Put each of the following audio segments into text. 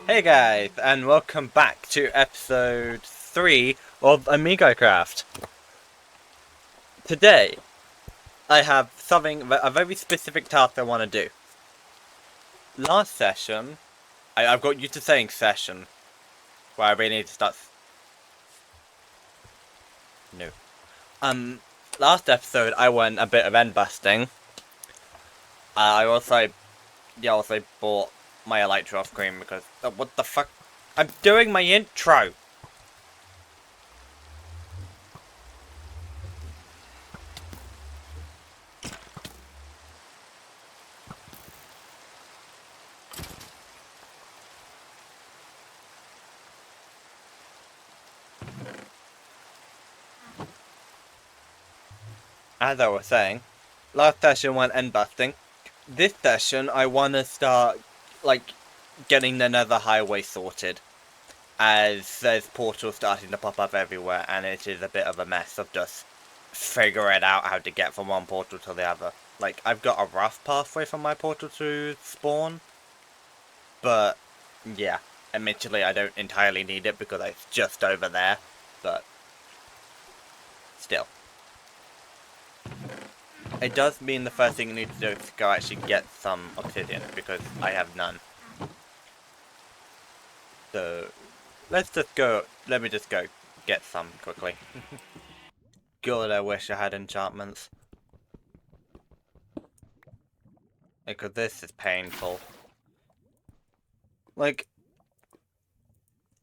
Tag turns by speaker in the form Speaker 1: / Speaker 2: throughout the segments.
Speaker 1: Hey guys, and welcome back to episode 3 of Amigocraft. Today, I have a very specific task I want to do. Last session, I've got used to saying session, where I really need to start... No. Last episode I went a bit of end busting. I also bought my elytra off screen because... what the fuck? I'm doing my intro! As I was saying, last session went end busting. This session, I want to start, getting the nether highway sorted. As there's portals starting to pop up everywhere, and it is a bit of a mess of just figuring out how to get from one portal to the other. Like, I've got a rough pathway from my portal to spawn, but, yeah. Admittedly, I don't entirely need it because it's just over there, but still. It does mean the first thing you need to do is go actually get some obsidian, because I have none. So, let me just go get some quickly. God, I wish I had enchantments. Because this is painful. Like,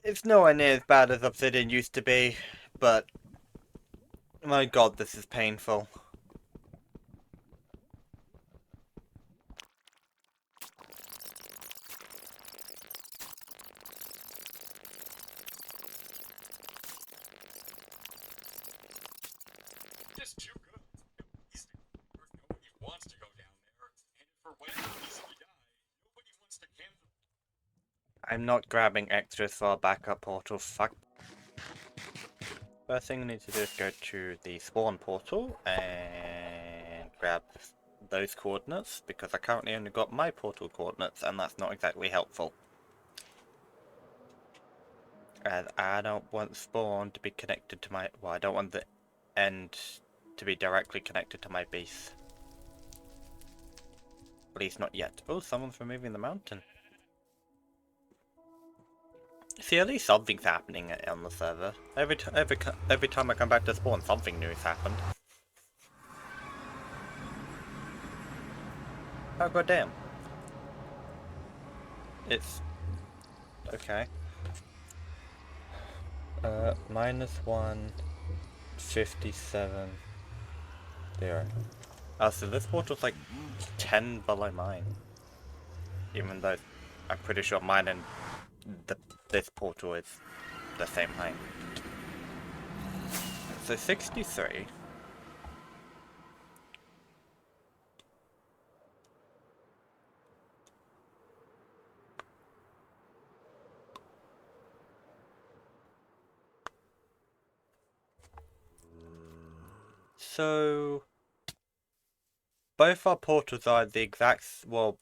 Speaker 1: it's nowhere near as bad as obsidian used to be, but my god, this is painful.
Speaker 2: Just too good. Nobody wants to go down there, and for when it's easy to die, nobody wants to cancel.
Speaker 1: I'm not grabbing extras for a backup portal, fuck. First thing I need to do is go to the spawn portal and grab those coordinates, because I currently only got my portal coordinates, and that's not exactly helpful. As I don't want spawn to be connected to my... well, I don't want the end to be directly connected to my base. At least not yet. Oh, someone's removing the mountain. See, at least something's happening on the server. Every time I come back to spawn, something new has happened. Oh, goddamn. It's... okay. -1, 57, 0. Oh, so this portal's like 10 below mine. Even though I'm pretty sure mine and this portal is the same height. So 63. So both our portals are the exact, well,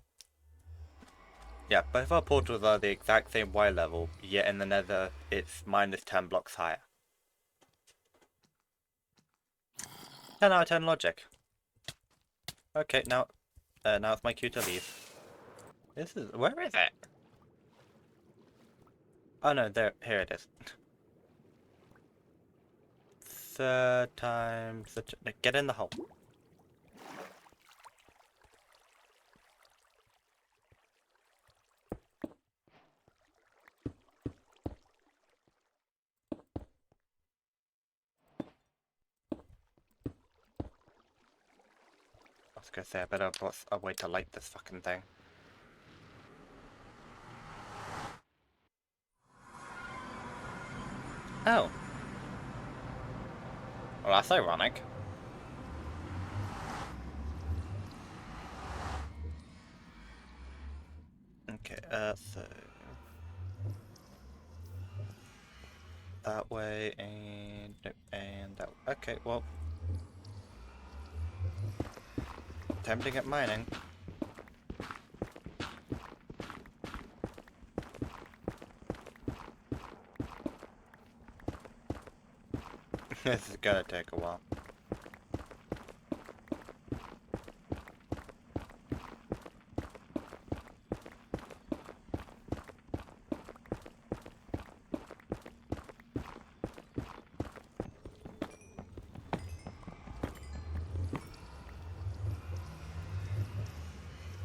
Speaker 1: yeah, both our portals are the exact same Y level, yet in the nether it's -10 blocks higher. 10 out of 10 logic. Okay, now it's my cue to leave. Where is it? Oh no, here it is. Third time, get in the hole. I was gonna say, I better put a way to light this fucking thing. Oh. Well, that's ironic. Okay, so... that way, and... nope, and that way. Okay, well... time to get mining. This is gonna take a while.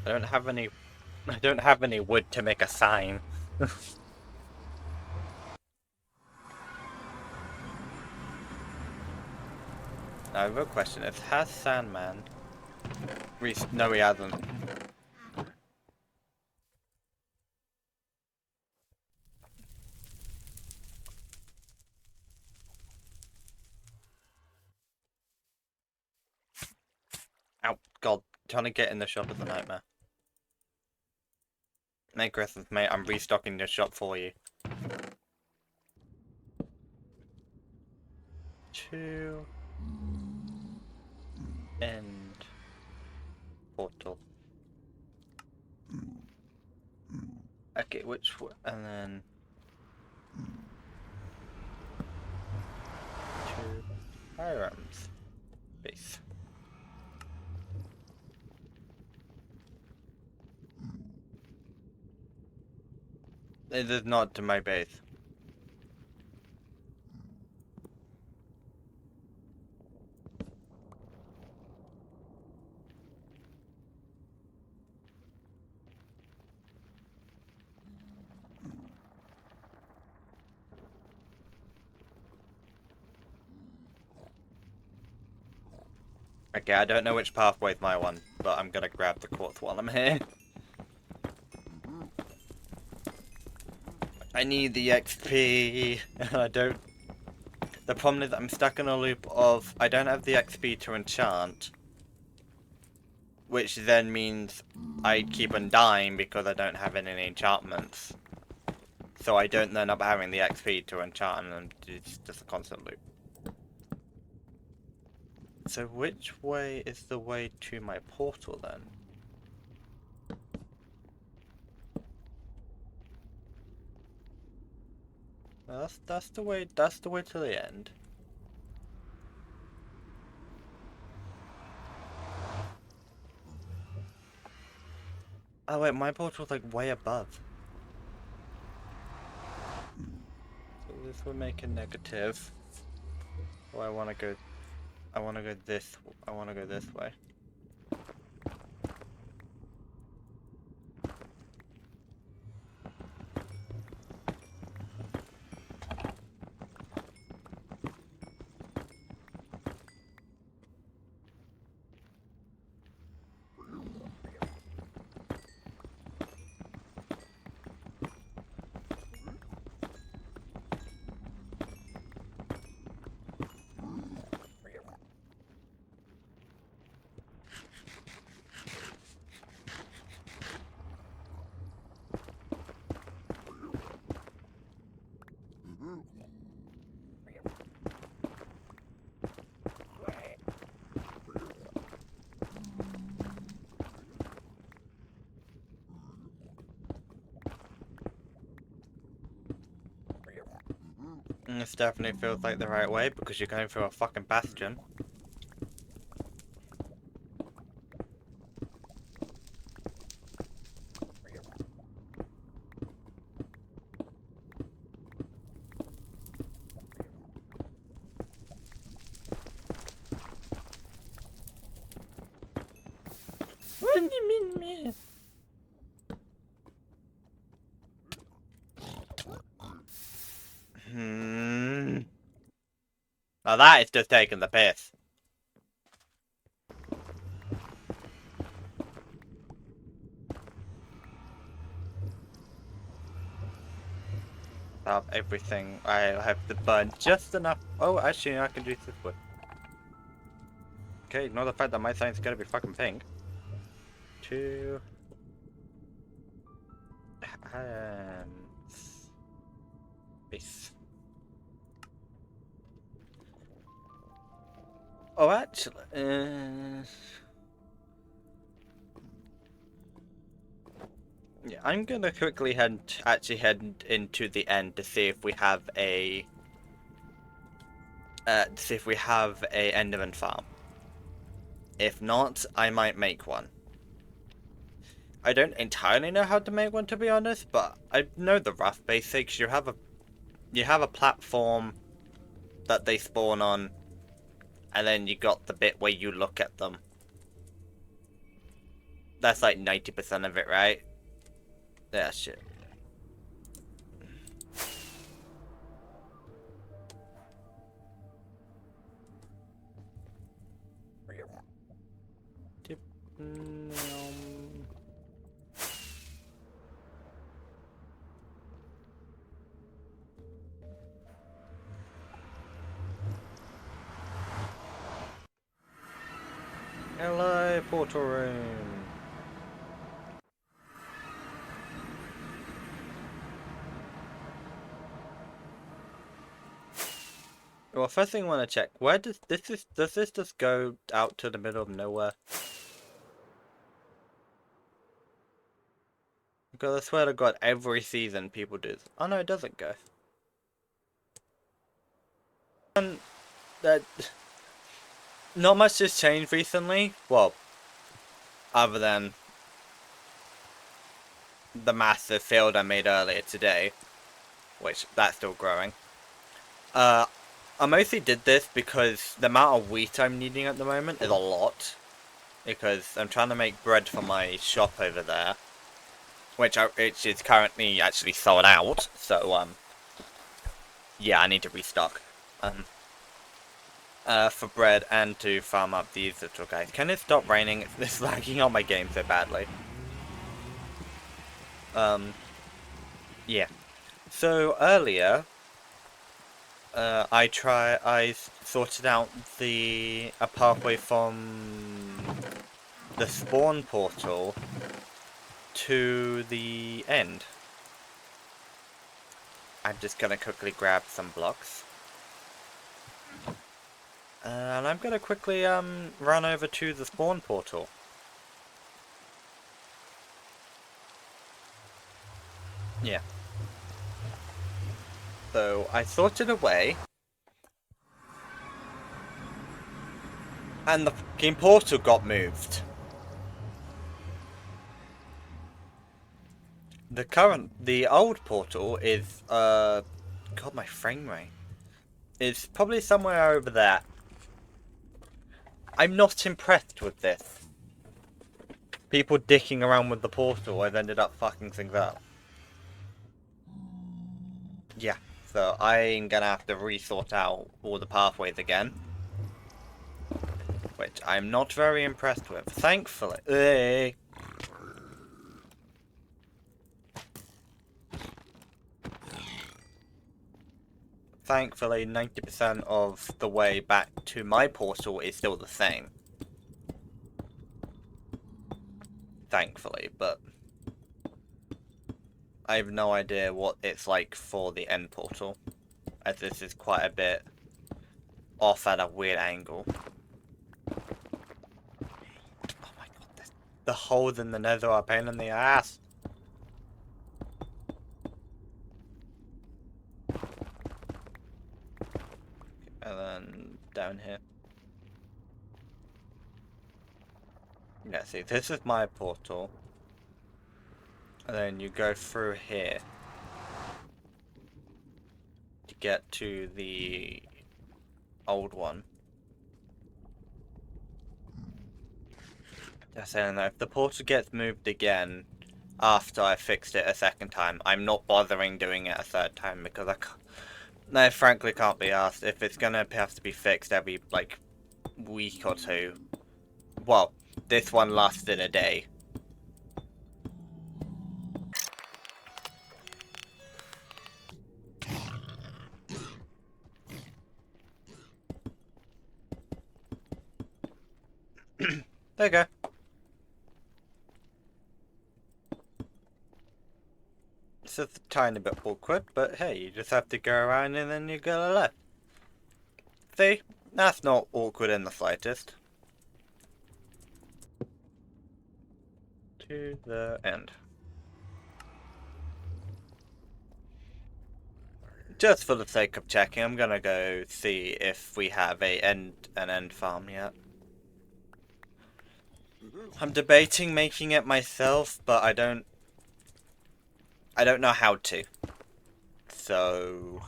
Speaker 1: I don't have any wood to make a sign. Now, I have a question. Has Sandman... No, he hasn't. Ow, God. Trying to get in the shop is a nightmare. Merry Christmas, mate. I'm restocking the shop for you. 2... End... Portal. Okay, which one? And then... 2... Firearms. Base. It is not to my base. Okay, I don't know which pathway's my one, but I'm gonna grab the quartz while I'm here. I need the XP. I don't... The problem is I'm stuck in a loop of... I don't have the XP to enchant. Which then means I keep on dying because I don't have any enchantments. So I don't end up having the XP to enchant, and it's just a constant loop. So which way is the way to my portal then? That's the way to the end. Oh wait, my portal's like way above. So this would make a negative. Oh, I wanna go this way. This definitely feels like the right way because you're going through a fucking bastion. What do you mean, man? Now that is just taking the piss. Stop everything. I have to burn just enough. Oh, actually, I can do this way. Okay, ignore the fact that my sign's gonna be fucking pink. 2... Base. Oh, actually, yeah, I'm gonna quickly head into the end to see if we have a to see if we have a Enderman farm. If not, I might make one. I don't entirely know how to make one, to be honest, but I know the rough basics. You have a platform that they spawn on, and then you got the bit where you look at them. That's like 90% of it, right? Yeah, shit. Hello, portal room. Well, first thing I want to check, where does this just go out to the middle of nowhere? Because I swear to God, every season people do this. Oh no, it doesn't go. And that not much has changed recently. Well, other than the massive field I made earlier today, which that's still growing. I mostly did this because the amount of wheat I'm needing at the moment is a lot. Because I'm trying to make bread for my shop over there, which is currently actually sold out. So yeah, I need to restock. For bread and to farm up these little guys. Can it stop raining? It's lagging on my game so badly. Yeah. So earlier, I sorted out a pathway from the spawn portal to the end. I'm just gonna quickly grab some blocks. And I'm gonna quickly run over to the spawn portal. Yeah. So I sorted away, and the fucking portal got moved. The old portal is God, my frame rate is probably somewhere over there. I'm not impressed with this. People dicking around with the portal have ended up fucking things up. Yeah, so I'm gonna have to resort out all the pathways again. Which I'm not very impressed with. Thankfully. Thankfully, 90% of the way back to my portal is still the same. Thankfully, but I have no idea what it's like for the end portal, as this is quite a bit off at a weird angle. Oh my god, the holes in the nether are a pain in the ass. And then down here. Yeah, see, this is my portal. And then you go through here to get to the old one. Just saying though, if the portal gets moved again after I fixed it a second time, I'm not bothering doing it a third time because I frankly can't be asked if it's gonna have to be fixed every like week or two. Well, this one lasted a day. There you go. It's just a tiny bit awkward, but hey, you just have to go around and then you go left. See? That's not awkward in the slightest. To the end. Just for the sake of checking, I'm gonna go see if we have an end farm yet. I'm debating making it myself, but I don't know how to. So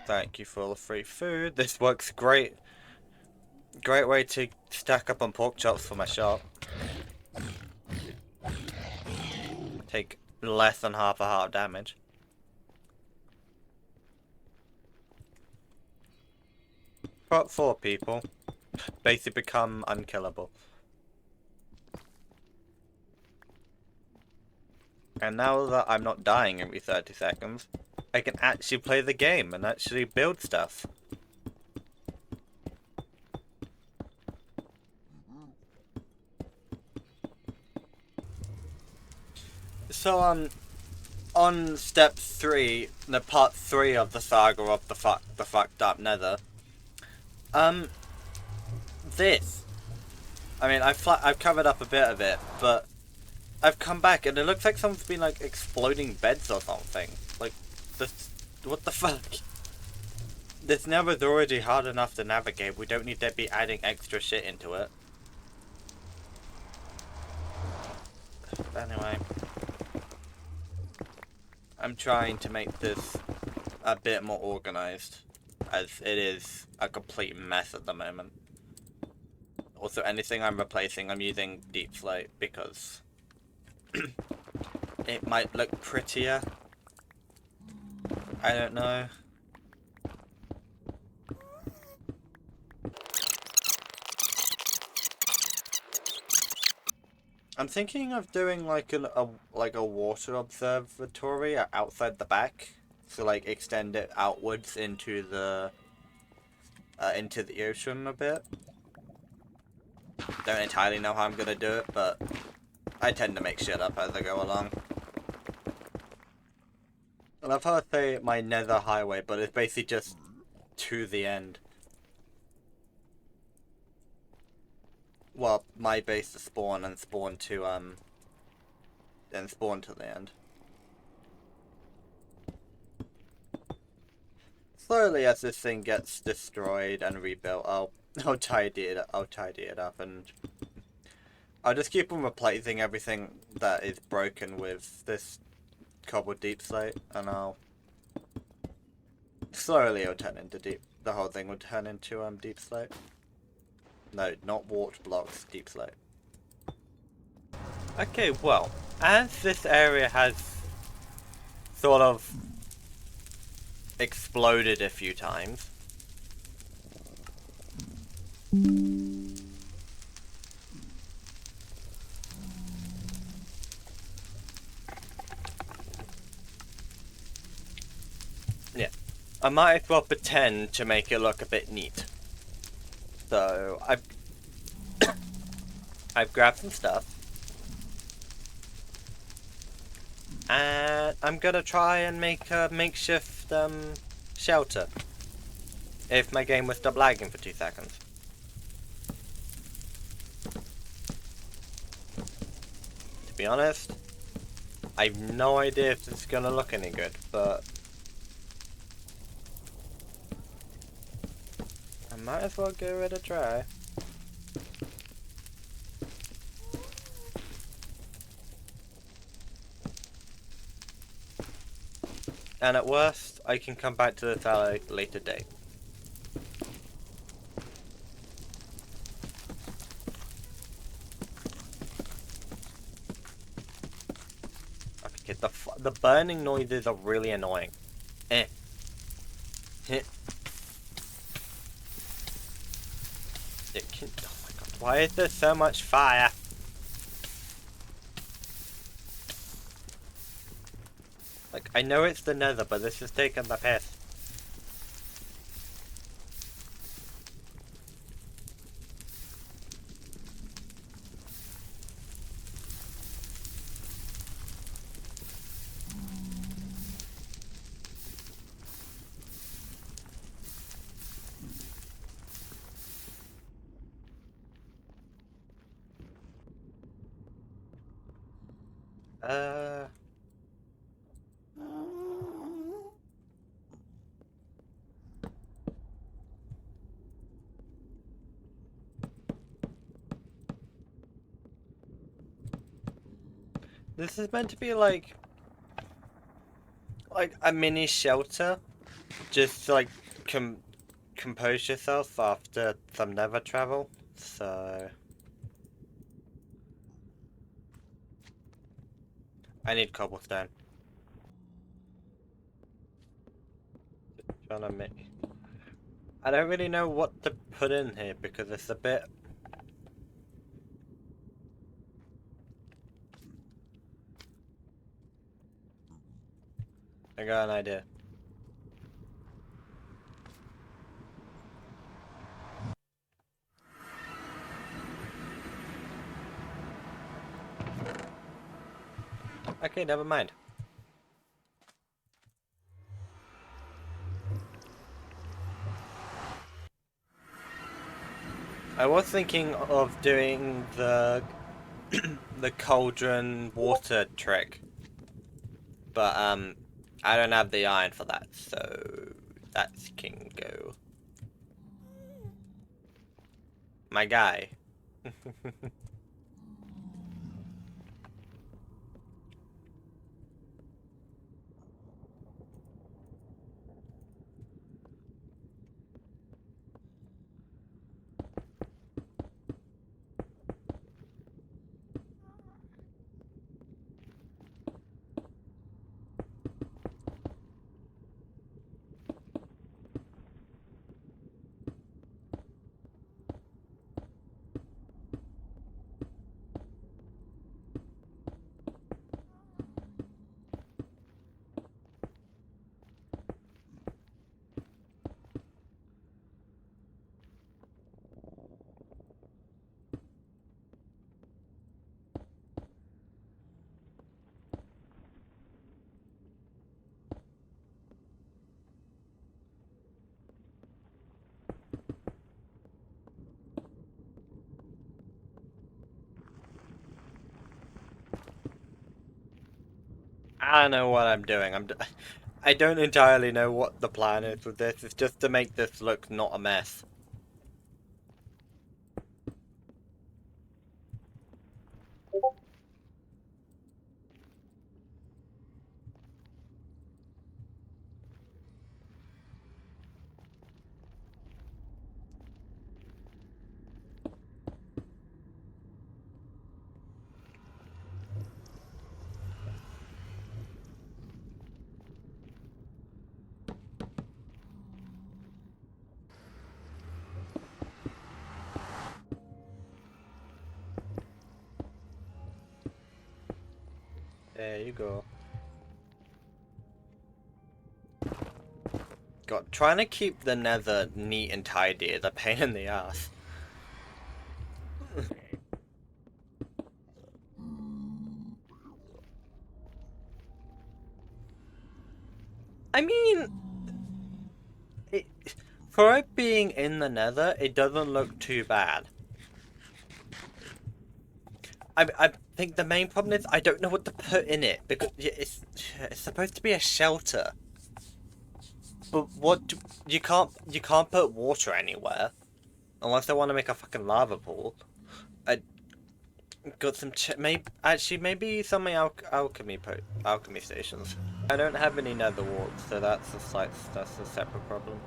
Speaker 1: thank you for all the free food. This works great. Great way to stack up on pork chops for my shop. Take less than half a heart damage. But 4 people basically become unkillable. And now that I'm not dying every 30 seconds, I can actually play the game and actually build stuff. So on step 3, the part 3 of the saga of the fucked up nether, this, I mean, I've covered up a bit of it, but I've come back and it looks like someone's been like exploding beds or something. Like, this, what the fuck? This nether's already hard enough to navigate. We don't need to be adding extra shit into it. Anyway, I'm trying to make this a bit more organized, as it is a complete mess at the moment. Also, anything I'm replacing, I'm using deep slate because it might look prettier. I don't know. I'm thinking of doing like a water observatory outside the back, so like extend it outwards into the ocean a bit. Don't entirely know how I'm gonna do it, but I tend to make shit up as I go along. And I've heard say my nether highway, but it's basically just to the end. Well, my base to spawn and spawn to then spawn to the end. Slowly, as this thing gets destroyed and rebuilt, I'll tidy it up, and I'll just keep on replacing everything that is broken with this cobbled deep slate, and I'll slowly it'll turn into the whole thing will turn into deep slate. No, not warped blocks, deep slate. Okay, well, as this area has sort of exploded a few times, yeah, I might as well pretend to make it look a bit neat. So I've grabbed some stuff, and I'm gonna try and make a makeshift shelter. If my game would stop lagging for 2 seconds. To be honest, I have no idea if this is gonna look any good, but I might as well give it a try. And at worst, I can come back to this at a later date. Okay, the burning noises are really annoying. Eh. It can, oh my god, why is there so much fire? Like, I know it's the nether, but this is taking the piss. Uh... This is meant to be like a mini shelter, just to, like compose yourself after some nether travel. So I need cobblestone. Just trying to make. I don't really know what to put in here because it's a bit. I got an idea. Okay, never mind. I was thinking of doing the the cauldron water trick, but I don't have the iron for that, so that can go. My guy. I don't know what I'm doing. I don't entirely know what the plan is with this. It's just to make this look not a mess. There you go. God, trying to keep the nether neat and tidy is a pain in the ass. I mean, it, for it being in the nether, it doesn't look too bad. I think the main problem is I don't know what to put in it because it's supposed to be a shelter. But you can't put water anywhere unless I want to make a fucking lava pool. I got some maybe some alchemy stations. I don't have any nether warts, so that's a separate problem.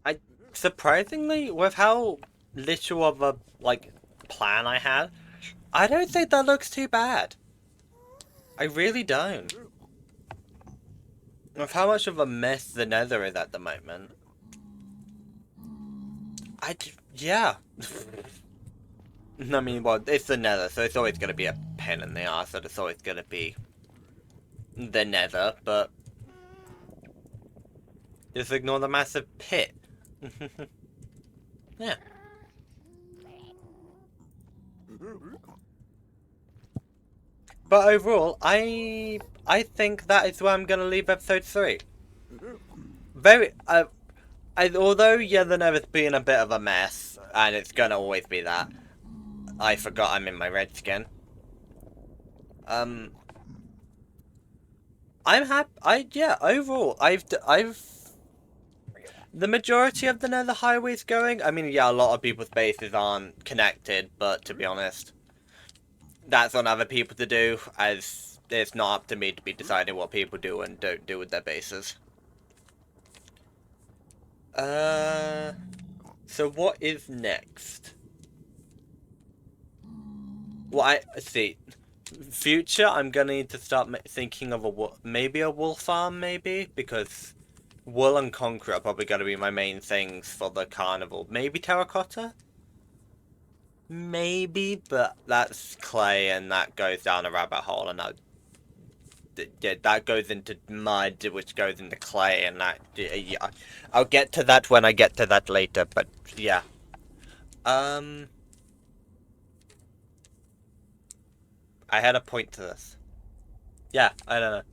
Speaker 1: I surprisingly, with how little of a plan I had, I don't think that looks too bad. I really don't. With how much of a mess the nether is at the moment. Yeah. I mean, well, it's the nether, so it's always going to be a pain in the ass that it's always gonna be the nether, but just ignore the massive pit. Yeah. But overall, I think that is where I'm gonna leave episode 3. Very, although yeah, the nether's been a bit of a mess, and it's gonna always be that. I forgot I'm in my red skin. I'm happy. Yeah. Overall, I've the majority of the nether highways going. I mean, yeah, a lot of people's bases aren't connected, but to be honest, that's on other people to do, as it's not up to me to be deciding what people do and don't do with their bases. So what is next? Well, see. Future, I'm gonna need to start thinking of maybe a wool farm, maybe, because wool and concrete are probably gonna be my main things for the carnival. Maybe terracotta? Maybe, but that's clay, and that goes down a rabbit hole, and that goes into mud, which goes into clay, and that, yeah. I'll get to that when I get to that later, but yeah. I had a point to this. Yeah, I don't know.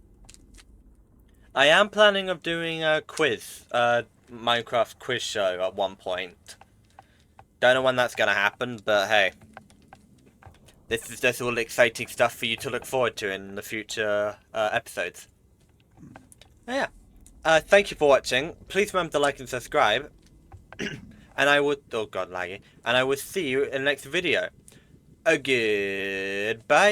Speaker 1: I am planning of doing a quiz, Minecraft quiz show at one point. Don't know when that's gonna happen, but hey. This is just all exciting stuff for you to look forward to in the future episodes. Yeah. Thank you for watching. Please remember to like and subscribe. And I will... Oh god, laggy. And I will see you in the next video. Goodbye.